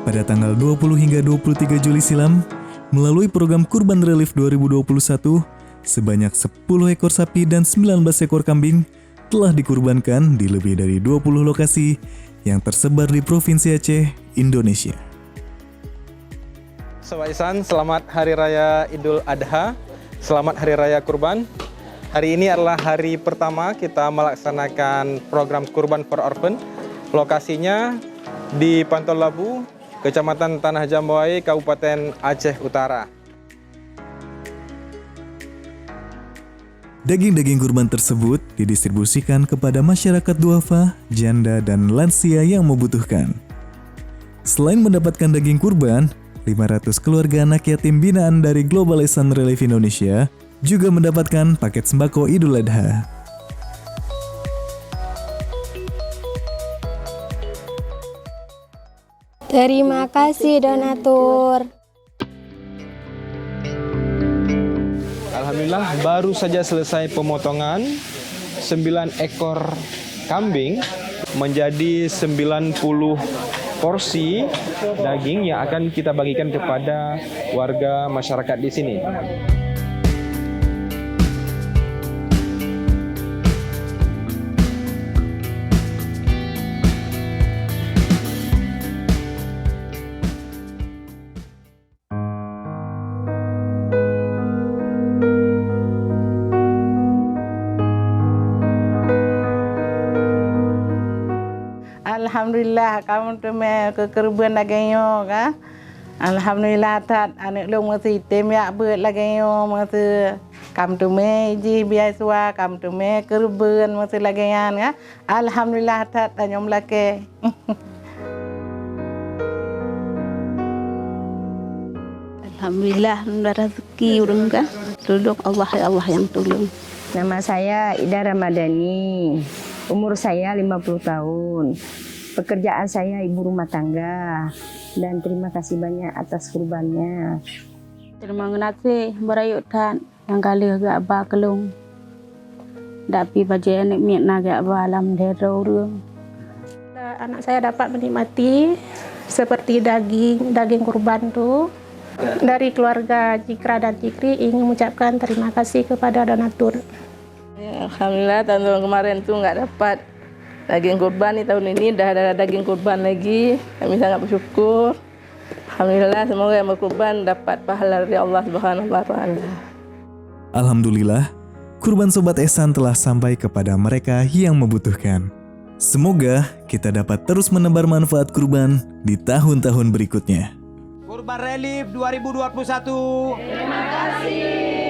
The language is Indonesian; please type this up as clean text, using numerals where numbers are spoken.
pada tanggal 20 hingga 23 Juli silam melalui program Kurban Relief 2021 sebanyak 10 ekor sapi dan 19 ekor kambing telah dikurbankan di lebih dari 20 lokasi yang tersebar di Provinsi Aceh, Indonesia. Sobat Ihsan, selamat Hari Raya Idul Adha, selamat Hari Raya Kurban. Hari ini adalah hari pertama kita melaksanakan program Kurban for Orphan. Lokasinya di Pantol Labu, Kecamatan Tanah Jambuai, Kabupaten Aceh Utara. Daging-daging kurban tersebut didistribusikan kepada masyarakat duafa, janda, dan lansia yang membutuhkan. Selain mendapatkan daging kurban, 500 keluarga anak yatim binaan dari Global Ihsan Relief Indonesia juga mendapatkan paket sembako Idul Adha. Terima kasih donatur. Alhamdulillah baru saja selesai pemotongan 9 ekor kambing menjadi 90 porsi daging yang akan kita bagikan kepada warga masyarakat di sini. Alhamdulillah kamu tu kekerbuan lagi yo ka. Alhamdulillah tat anak long masih tem ya buat lagi yo masih kamu tu ji biasa kamu tu kerbuan masih lagi yan ka. Alhamdulillah tat anyom laki. Alhamdulillah rezeki urang kan. Tolong Allah ya Allah yang tolong. Nama saya Ida Ramadhani. Umur saya 50 tahun. Pekerjaan saya ibu rumah tangga. Dan terima kasih banyak atas kurbannya. Terima kasih barayut tan yang kali agak ba kelung. Dapi baje nek miet naga ba alam dero urang. Anak saya dapat menikmati seperti daging kurban tuh. Dari keluarga Jikra dan Jikri ingin mengucapkan terima kasih kepada donatur. Ya, Alhamdulillah tahun kemarin tuh nggak dapat daging kurban, nih tahun ini dah ada daging kurban lagi. Kami sangat bersyukur. Alhamdulillah semoga yang berkurban dapat pahala dari Allah Subhanahu wa taala. Alhamdulillah, kurban Sobat Ihsan telah sampai kepada mereka yang membutuhkan. Semoga kita dapat terus menebar manfaat kurban di tahun-tahun berikutnya. Kurban Relief 2021. Terima kasih.